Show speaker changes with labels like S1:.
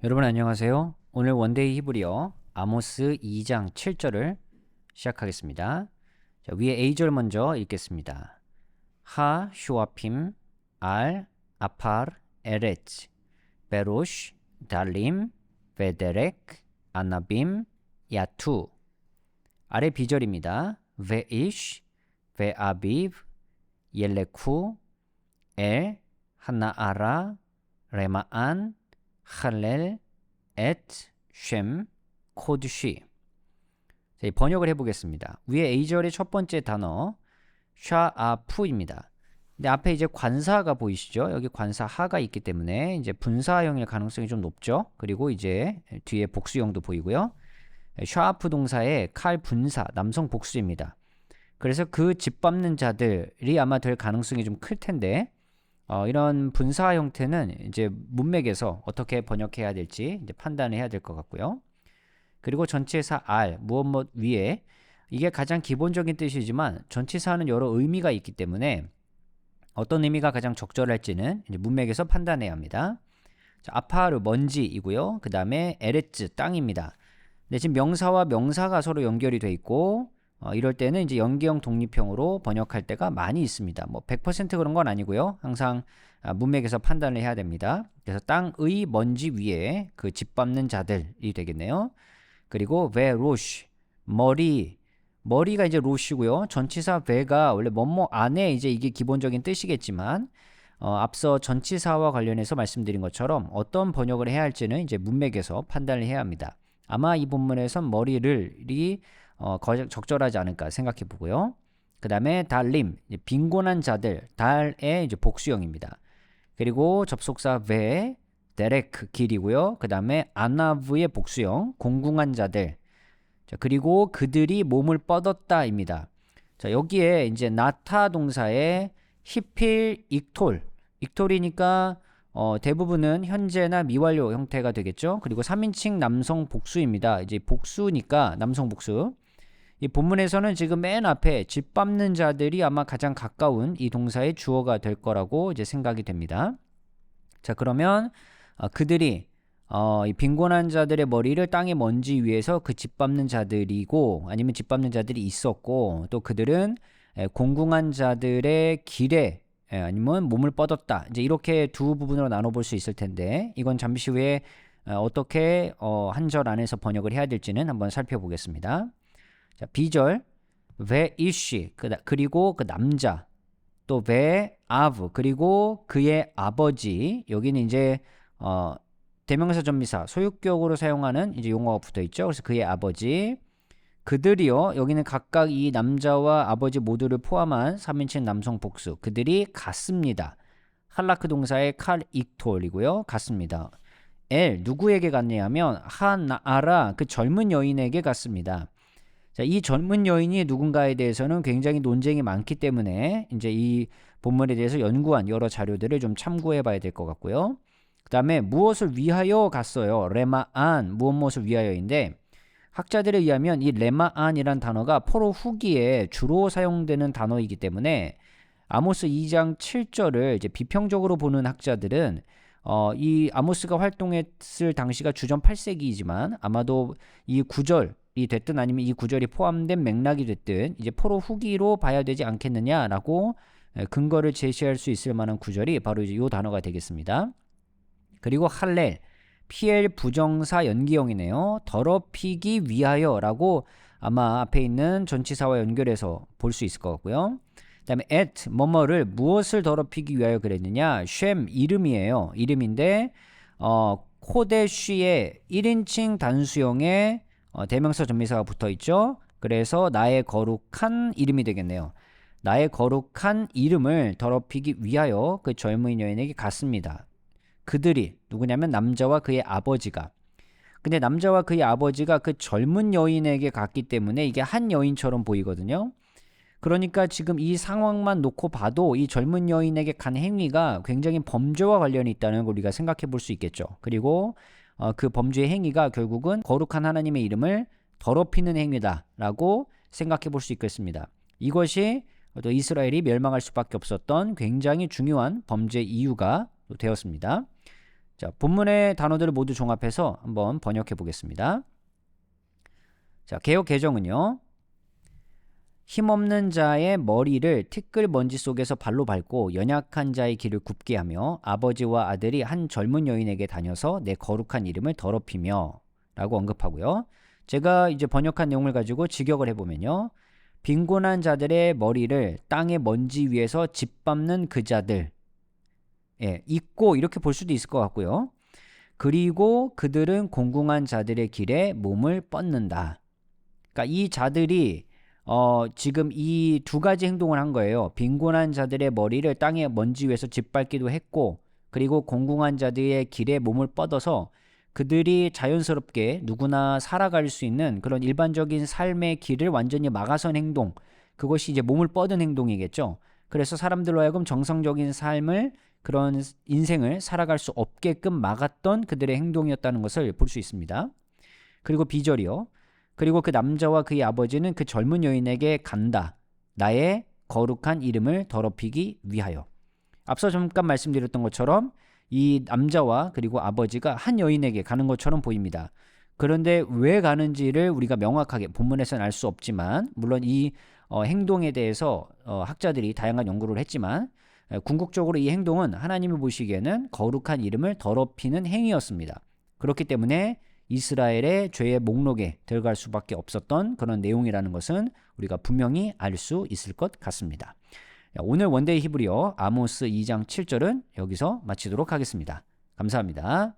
S1: 여러분 안녕하세요. 오늘 원데이 히브리어 아모스 2장 7절을 시작하겠습니다. 자, 위에 A절 먼저 읽겠습니다. 하 슈아핌 알 아파르 에레츠 베로시 달림 베데렉 아나빔 야투. 아래 B절입니다. 베이쉬 베아비브 옐레쿠 엘 하나아라 레마안 할렐, 엣, 쉔, 코드쉬. 번역을 해보겠습니다. 위에 A절의 첫 번째 단어 샤아푸입니다. 근데 앞에 이제 관사가 보이시죠? 여기 관사 하가 있기 때문에 이제 분사형일 가능성이 좀 높죠. 그리고 이제 뒤에 복수형도 보이고요. 샤아푸 동사의 칼 분사 남성 복수입니다. 그래서 그 짓밟는 자들이 아마 될 가능성이 좀 클 텐데 이런 분사 형태는 이제 문맥에서 어떻게 번역해야 될지 이제 판단을 해야 될 것 같고요. 그리고 전치사 R, 무엇 위에 이게 가장 기본적인 뜻이지만 전치사는 여러 의미가 있기 때문에 어떤 의미가 가장 적절할지는 이제 문맥에서 판단해야 합니다. 자, 아파르 먼지이고요. 그 다음에 에레츠 땅입니다. 근데 지금 명사와 명사가 서로 연결이 돼 있고 이럴 때는 이제 연기형 독립형으로 번역할 때가 많이 있습니다. 뭐 100% 그런 건 아니고요. 항상 문맥에서 판단을 해야 됩니다. 그래서 땅의 먼지 위에 그 짓밟는 자들이 되겠네요. 그리고 베로시 머리가 이제 로시고요. 전치사 베가 원래 뭐뭐 안에 이제 이게 기본적인 뜻이겠지만 앞서 전치사와 관련해서 말씀드린 것처럼 어떤 번역을 해야 할지는 이제 문맥에서 판단을 해야 합니다. 아마 이 본문에선 머리를이 적절하지 않을까 생각해 보고요. 그 다음에 달림, 빈곤한 자들, 달의 이제 복수형입니다. 그리고 접속사 베, 데레크 길이고요. 그 다음에 아나브의 복수형, 공궁한 자들. 자, 그리고 그들이 몸을 뻗었다입니다. 자, 여기에 이제 나타 동사의 히필 익톨이니까 대부분은 현재나 미완료 형태가 되겠죠. 그리고 3인칭 남성 복수입니다. 이제 복수니까 남성 복수. 이 본문에서는 지금 맨 앞에 짓밟는 자들이 아마 가장 가까운 이 동사의 주어가 될 거라고 이제 생각이 됩니다. 자, 그러면 그들이 이 빈곤한 자들의 머리를 땅의 먼지 위에서 그 짓밟는 자들이고 아니면 짓밟는 자들이 있었고 또 그들은 공궁한 자들의 길에 아니면 몸을 뻗었다. 이제 이렇게 두 부분으로 나눠볼 수 있을 텐데 이건 잠시 후에 어떻게 한 절 안에서 번역을 해야 될지는 한번 살펴보겠습니다. 자, B절 베이쉬 그리고 그 남자 또 베아브 그리고 그의 아버지 여기는 이제 대명사 전미사 소유격으로 사용하는 이제 용어가 붙어 있죠. 그래서 그의 아버지 그들이요 여기는 각각 이 남자와 아버지 모두를 포함한 3인칭 남성 복수 그들이 갔습니다. 할라크 동사의 칼 익톨이고요. 갔습니다. 누구에게 갔냐면 하나아라 그 젊은 여인에게 갔습니다. 자, 이 젊은 여인이 누군가에 대해서는 굉장히 논쟁이 많기 때문에 이제 이 본문에 대해서 연구한 여러 자료들을 좀 참고해 봐야 될 것 같고요. 그 다음에 무엇을 위하여 갔어요? 레마안 무엇을 위하여인데 학자들에 의하면 이 레마안이란 단어가 포로 후기에 주로 사용되는 단어이기 때문에 아모스 2장 7절을 이제 비평적으로 보는 학자들은 이 아모스가 활동했을 당시가 주전 8세기이지만 아마도 이 구절이 됐든 아니면 이 구절이 포함된 맥락이 됐든 이제 포로 후기로 봐야 되지 않겠느냐라고 근거를 제시할 수 있을 만한 구절이 바로 이제 이 단어가 되겠습니다. 그리고 할렐 PL 부정사 연기형이네요. 더럽히기 위하여라고 아마 앞에 있는 전치사와 연결해서 볼 수 있을 것 같고요. 그 다음에 at 뭐뭐를 무엇을 더럽히기 위하여 그랬느냐 쉔 이름이에요. 이름인데 코데쉬의 1인칭 단수형에 대명사 전미사가 붙어 있죠. 그래서 나의 거룩한 이름이 되겠네요. 나의 거룩한 이름을 더럽히기 위하여 그 젊은 여인에게 갔습니다. 그들이 누구냐면 남자와 그의 아버지가. 근데 남자와 그의 아버지가 그 젊은 여인에게 갔기 때문에 이게 한 여인처럼 보이거든요. 그러니까 지금 이 상황만 놓고 봐도 이 젊은 여인에게 간 행위가 굉장히 범죄와 관련이 있다는 걸 우리가 생각해 볼 수 있겠죠. 그리고 그 범죄의 행위가 결국은 거룩한 하나님의 이름을 더럽히는 행위다라고 생각해 볼 수 있겠습니다. 이것이 또 이스라엘이 멸망할 수밖에 없었던 굉장히 중요한 범죄 이유가 되었습니다. 자, 본문의 단어들을 모두 종합해서 한번 번역해 보겠습니다. 자, 개역 개정은요. 힘없는 자의 머리를 티끌 먼지 속에서 발로 밟고 연약한 자의 길을 굽게 하며 아버지와 아들이 한 젊은 여인에게 다녀서 내 거룩한 이름을 더럽히며 라고 언급하고요. 제가 이제 번역한 내용을 가지고 직역을 해보면요. 빈곤한 자들의 머리를 땅의 먼지 위에서 짓밟는 그 자들, 있고 이렇게 볼 수도 있을 것 같고요. 그리고 그들은 공궁한 자들의 길에 몸을 뻗는다. 그러니까 이 자들이 지금 이 두 가지 행동을 한 거예요. 빈곤한 자들의 머리를 땅의 먼지 위에서 짓밟기도 했고, 그리고 공궁한 자들의 길에 몸을 뻗어서 그들이 자연스럽게 누구나 살아갈 수 있는 그런 일반적인 삶의 길을 완전히 막아선 행동, 그것이 이제 몸을 뻗은 행동이겠죠. 그래서 사람들로 하여금 정상적인 삶을, 그런 인생을 살아갈 수 없게끔 막았던 그들의 행동이었다는 것을 볼 수 있습니다. 그리고 B절이요. 그리고 그 남자와 그의 아버지는 그 젊은 여인에게 간다. 나의 거룩한 이름을 더럽히기 위하여. 앞서 잠깐 말씀드렸던 것처럼 이 남자와 그리고 아버지가 한 여인에게 가는 것처럼 보입니다. 그런데 왜 가는지를 우리가 명확하게 본문에서는 알 수 없지만, 물론 이 행동에 대해서 학자들이 다양한 연구를 했지만, 궁극적으로 이 행동은 하나님이 보시기에는 거룩한 이름을 더럽히는 행위였습니다. 그렇기 때문에 이스라엘의 죄의 목록에 들어갈 수밖에 없었던 그런 내용이라는 것은 우리가 분명히 알 수 있을 것 같습니다. 오늘 원데이 히브리어 아모스 2장 7절은 여기서 마치도록 하겠습니다. 감사합니다.